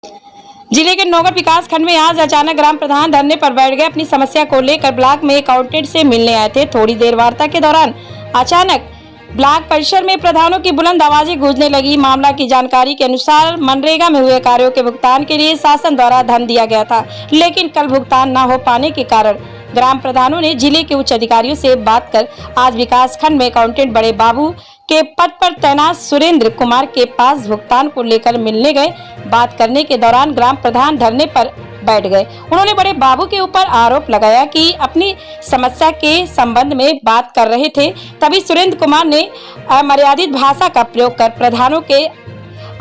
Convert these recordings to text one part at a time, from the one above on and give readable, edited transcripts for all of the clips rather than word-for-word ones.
जिले के नौगढ़ विकास खंड में आज अचानक ग्राम प्रधान धरने पर बैठ गए। अपनी समस्या को लेकर ब्लॉक में अकाउंटेंट से मिलने आए थे। थोड़ी देर वार्ता के दौरान अचानक ब्लॉक परिसर में प्रधानों की बुलंद आवाजें गूंजने लगी। मामला की जानकारी के अनुसार मनरेगा में हुए कार्यों के भुगतान के लिए शासन द्वारा धन दिया गया था, लेकिन कल भुगतान न हो पाने के कारण ग्राम प्रधानों ने जिले के उच्च अधिकारियों से बात कर आज विकास खंड में अकाउंटेंट बड़े बाबू के पद पर तैनात सुरेंद्र कुमार के पास भुगतान को लेकर मिलने गए। बात करने के दौरान ग्राम प्रधान धरने पर बैठ गए। उन्होंने बड़े बाबू के ऊपर आरोप लगाया कि अपनी समस्या के संबंध में बात कर रहे थे, तभी सुरेंद्र कुमार ने अमर्यादित भाषा का प्रयोग कर प्रधानों के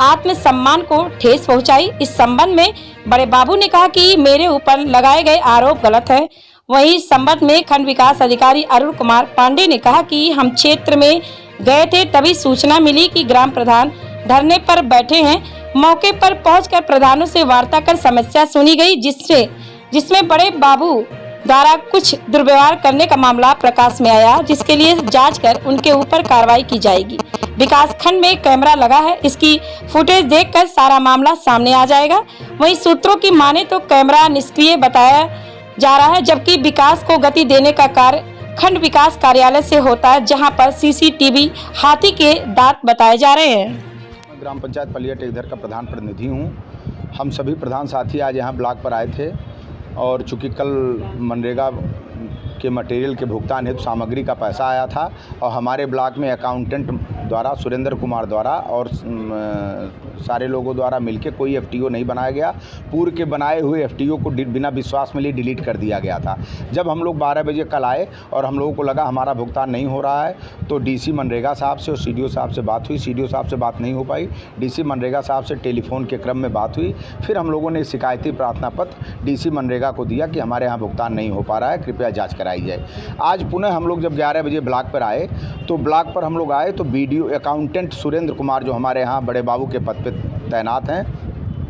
आत्मसम्मान को ठेस पहुंचाई। इस संबंध में बड़े बाबू ने कहा कि मेरे ऊपर लगाए गए आरोप गलत है। वहीं संबंध में खंड विकास अधिकारी अरुण कुमार पांडे ने कहा कि हम क्षेत्र में गए थे, तभी सूचना मिली कि ग्राम प्रधान धरने पर बैठे हैं। मौके पर पहुंचकर प्रधानों से वार्ता कर समस्या सुनी गई, जिसमें बड़े बाबू द्वारा कुछ दुर्व्यवहार करने का मामला प्रकाश में आया, जिसके लिए जांच कर उनके ऊपर कार्रवाई की जाएगी। विकास खंड में कैमरा लगा है, इसकी फुटेज देखकर सारा मामला सामने आ जाएगा। वहीं सूत्रों की माने तो कैमरा निष्क्रिय बताया जा रहा है, जबकि विकास को गति देने का कार्य खंड विकास कार्यालय से होता है, जहां पर सीसीटीवी हाथी के दांत बताए जा रहे हैं। ग्राम पंचायत पलिया टेकधर का प्रधान प्रतिनिधि हूँ। हम सभी प्रधान साथी आज यहाँ ब्लॉक पर आए थे और चूँकि कल मनरेगा के मटेरियल के भुगतान हेतु सामग्री का पैसा आया था और हमारे ब्लॉक में अकाउंटेंट द्वारा सुरेंद्र कुमार द्वारा और सारे लोगों द्वारा मिलकर कोई एफटीओ नहीं बनाया गया। पूर्व के बनाए हुए एफटीओ को बिना विश्वास में लिए डिलीट कर दिया गया था। जब हम लोग 12 बजे कल आए और हम लोगों को लगा हमारा भुगतान नहीं हो रहा है, तो डीसी मनरेगा साहब से और सीडीओ साहब से बात हुई। सीडीओ साहब से बात नहीं हो पाई, डीसी मनरेगा साहब से टेलीफोन के क्रम में बात हुई। फिर हम लोगों ने शिकायती प्रार्थना पत्र डीसी मनरेगा को दिया कि हमारे यहाँ भुगतान नहीं हो पा रहा है, कृपया जाँच कराई जाए। आज पुनः हम लोग जब 11 बजे ब्लॉक पर आए तो ब्लॉक पर हम लोग आए तो बीडीओ अकाउंटेंट सुरेंद्र कुमार जो हमारे यहाँ बड़े बाबू के पद पर तैनात हैं,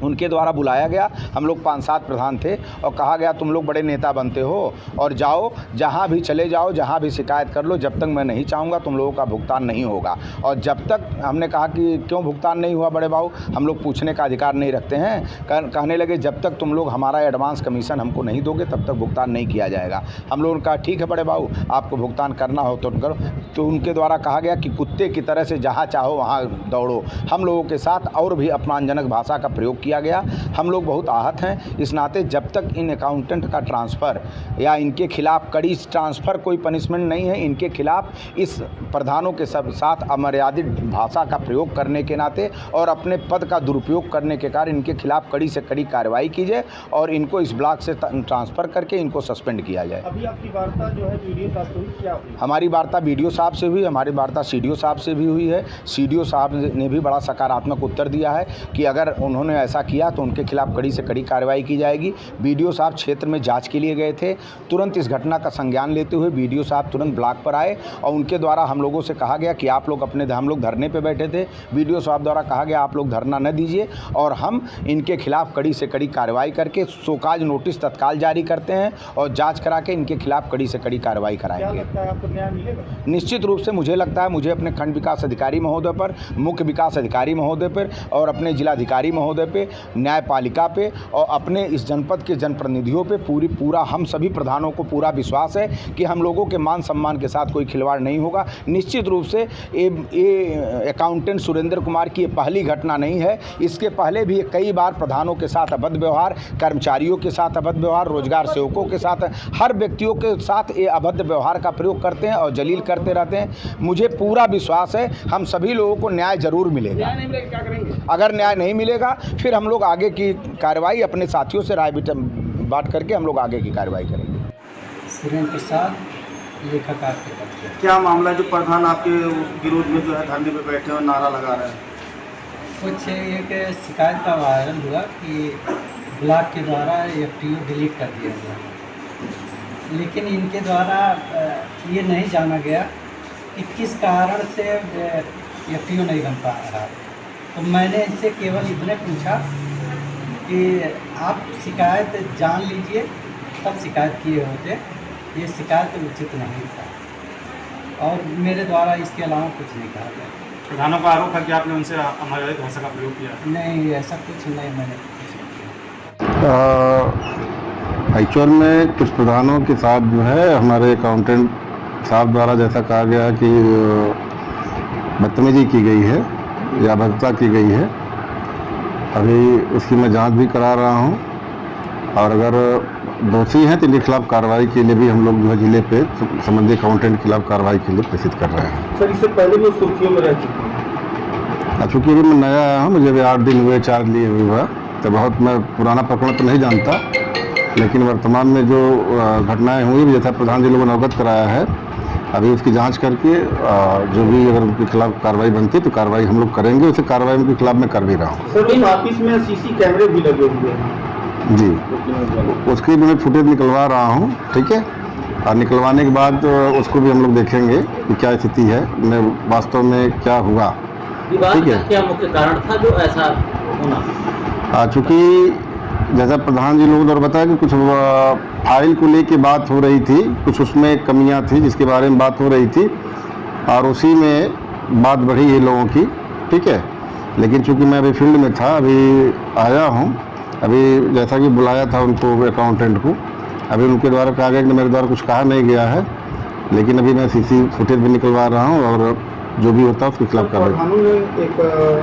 उनके द्वारा बुलाया गया। हम लोग 5-7 प्रधान थे और कहा गया तुम लोग बड़े नेता बनते हो और जाओ, जहाँ भी चले जाओ, जहाँ भी शिकायत कर लो, जब तक मैं नहीं चाहूँगा तुम लोगों का भुगतान नहीं होगा। और जब तक हमने कहा कि क्यों भुगतान नहीं हुआ बड़े बाबू, हम लोग पूछने का अधिकार नहीं रखते हैं। कहने लगे जब तक तुम लोग हमारा एडवांस कमीशन हमको नहीं दोगे तब तक भुगतान नहीं किया जाएगा। हम लोगों ने कहा ठीक है बड़े बाबू, आपको भुगतान करना हो तो करो। तो उनके द्वारा कहा गया कि कुत्ते की तरह से जहाँ चाहो वहाँ दौड़ो। हम लोगों के साथ और भी अपमानजनक भाषा का प्रयोग किया गया। हम लोग बहुत आहत हैं। इस नाते जब तक इन अकाउंटेंट का ट्रांसफ़र या इनके खिलाफ कड़ी ट्रांसफ़र कोई पनिशमेंट नहीं है, इनके खिलाफ इस प्रधानों के साथ अमर्यादित भाषा का प्रयोग करने के नाते और अपने पद का दुरुपयोग करने के कारण इनके खिलाफ कड़ी से कड़ी कार्रवाई की जाए और इनको इस ब्लॉक से ट्रांसफ़र करके इनको सस्पेंड किया जाए। अभी आपकी वार्ता जो है बीडीओ साहब से हुई, क्या हुई? हमारी वार्ता बीडीओ साहब से हुई, हमारी वार्ता सीडीओ साहब से भी हुई है। सीडीओ साहब ने भी बड़ा सकारात्मक उत्तर दिया है कि अगर उन्होंने ऐसा किया तो उनके खिलाफ कड़ी से कड़ी कार्रवाई की जाएगी। बीडीओ साहब क्षेत्र में जांच के लिए गए थे। तुरंत इस घटना का संज्ञान लेते हुए बीडीओ साहब तुरंत ब्लॉक पर आए और उनके द्वारा हम लोगों से कहा गया कि आप लोग हम लोग धरने पे बैठे थे। बीडीओ साहब द्वारा कहा गया आप लोग धरना न दीजिए और हम इनके खिलाफ कड़ी से कड़ी कार्रवाई करके शोकाज नोटिस तत्काल जारी करते हैं और जाँच करा के इनके खिलाफ कड़ी से कड़ी कार्रवाई कराएंगे। आपको न्याय मिलेगा? निश्चित रूप से मुझे लगता है, मुझे अपने खंड विकास अधिकारी महोदय पर, मुख्य विकास अधिकारी महोदय पर और अपने जिलाधिकारी महोदय पे, न्यायपालिका पे और अपने इस जनपद के जनप्रतिनिधियों पे पूरा हम सभी प्रधानों को पूरा विश्वास है कि हम लोगों के मान सम्मान के साथ कोई खिलवाड़ नहीं होगा। निश्चित रूप से ये अकाउंटेंट सुरेंद्र कुमार की ये पहली घटना नहीं है। इसके पहले भी कई बार प्रधानों के साथ अभद्र व्यवहार, कर्मचारियों के साथ अभद्र व्यवहार, रोजगार सेवकों के साथ, हर व्यक्तियों के साथ ये अभद्र व्यवहार का प्रयोग करते हैं और जलील करते रहते हैं। मुझे पूरा विश्वास है हम सभी लोगों को न्याय जरूर मिलेगा। क्या करेंगे? अगर न्याय नहीं मिलेगा फिर हम लोग आगे की कार्रवाई अपने साथियों से राय बात करके हम लोग आगे की कार्रवाई करेंगे। सुरेंद्र प्रसाद, लेखाकार के पद पे। क्या मामला है जो प्रधान आपके विरोध में जो है धरने पे बैठे और नारा लगा रहे हैं? कुछ एक शिकायत का वायरल हुआ कि ब्लॉक के द्वारा एफटीओ डिलीट कर दिया गया, लेकिन इनके द्वारा ये नहीं जाना गया कि किस कारण से एफटीओ नहीं बन पा रहा। तो मैंने इनसे केवल इतने पूछा कि आप शिकायत जान लीजिए, तब शिकायत किए होते। ये शिकायत उचित नहीं था और मेरे द्वारा इसके अलावा कुछ नहीं कहा गया। प्रधानों का आरोप है कि आपने उनसे अमर्यादित भाषा का प्रयोग किया? नहीं, ऐसा कुछ नहीं मैंने एक्चुअल में कुछ प्रधानों के साथ जो है हमारे अकाउंटेंट साहब द्वारा जैसा कहा गया कि बदतमीजी की गई है या भद्रता की गई है। अभी उसकी मैं जांच भी करा रहा हूं और अगर दोषी हैं तो इनके खिलाफ कार्रवाई के लिए भी हम लोग जो है जिले पे संबंधित अकाउंटेंट के खिलाफ कार्रवाई के लिए प्रेषित कर रहे हैं। सर इससे पहले वो सुर्खियों में रह चुके हैं। चूँकि अभी मैं नया आया हूँ, मुझे अभी 8 दिन हुए, चार्ज लिए हुए, तो बहुत मैं पुराना प्रकरण तो नहीं जानता, लेकिन वर्तमान में जो घटनाएं हुई जैसा प्रधान जी लोगों ने अवगत कराया है, अभी उसकी जांच करके जो भी अगर उनके खिलाफ कार्रवाई बनती है तो कार्रवाई हम लोग करेंगे। उसे कार्रवाई उनके खिलाफ मैं कर भी रहा हूँ। सर इन ऑफिस में सीसी कैमरे भी लगे हुए हैं जी, उसकी भी मैं फुटेज निकलवा रहा हूँ, ठीक है, और निकलवाने के बाद उसको भी हम लोग देखेंगे कि क्या स्थिति है, मैं वास्तव में क्या हुआ, ठीक है। क्या मुख्य कारण था जो ऐसा होना? चूँकि जैसा प्रधान जी लोगों ने बताया कि कुछ फाइल को लेके बात हो रही थी, कुछ उसमें कमियां थी जिसके बारे में बात हो रही थी और उसी में बात बढ़ी है लोगों की, ठीक है। लेकिन चूँकि मैं अभी फील्ड में था, अभी आया हूँ, अभी जैसा कि बुलाया था उनको अकाउंटेंट को, अभी उनके द्वारा कहा गया कि मेरे द्वारा कुछ कहा नहीं गया है, लेकिन अभी मैं सीसी फुटेज भी निकलवा रहा हूँ और जो भी होता है उसके खिलाफ कार्रवाई। प्रधानों ने एक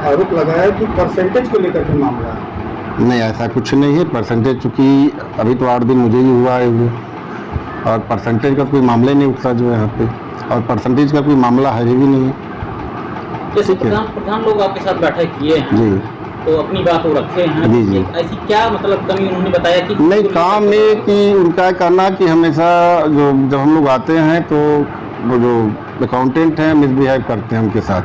आरोप लगाया कि परसेंटेज को लेकर के मामला है। नहीं, ऐसा कुछ नहीं है। परसेंटेज चूँकि अभी तो 8 दिन मुझे ही हुआ है और परसेंटेज का कोई मामला ही नहीं उठता जो है यहाँ पे, और परसेंटेज का कोई मामला है भी नहीं है। जैसे प्रधान लोग आपके साथ बैठक किए हैं जी, तो अपनी बात वो रखे हैं जी जी। ऐसी क्या मतलब कमी उन्होंने बताया कि नहीं, काम ये कि उनका कहना कि हमेशा जो जब हम लोग आते हैं तो वो जो अकाउंटेंट हैं मिसबिहेव करते हैं उनके साथ,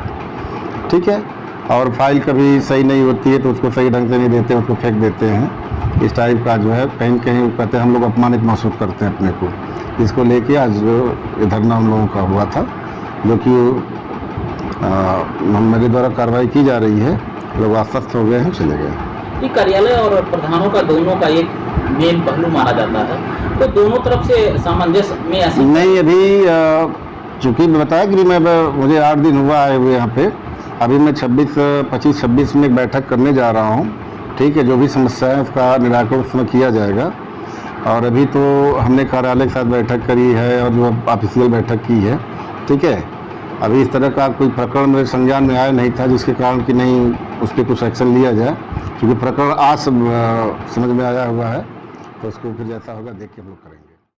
ठीक है, और फाइल कभी सही नहीं होती है तो उसको सही ढंग से नहीं देते, उसको फेंक देते हैं। इस टाइप का जो है कहीं कहीं कहते हैं हम लोग अपमानित महसूस करते हैं अपने को। इसको लेके आज जो ये धरना हम लोगों का हुआ था, जो कि मेरे द्वारा कार्रवाई की जा रही है, लोग आश्वस्त हो गए हैं, चले गए। ये कार्यालय और प्रधानों का दोनों का एक मेन पहलू माना जाता है, तो दोनों तरफ से सामंजस्य में ऐसी नहीं, अभी चूँकि मैं बताया कि मुझे 8 दिन हुआ है वो यहाँ पे, अभी मैं 25-26 में एक बैठक करने जा रहा हूँ, ठीक है। जो भी समस्या है उसका निराकरण उसमें किया जाएगा। और अभी तो हमने कार्यालय के साथ बैठक करी है और जो ऑफिशियल बैठक की है, ठीक है। अभी इस तरह का कोई प्रकरण मेरे संज्ञान में आया नहीं था जिसके कारण कि नहीं उस पर कुछ एक्शन लिया जाए, क्योंकि प्रकरण आज समझ में आया हुआ है, तो उसको फिर जैसा होगा देख के हम लोग करेंगे।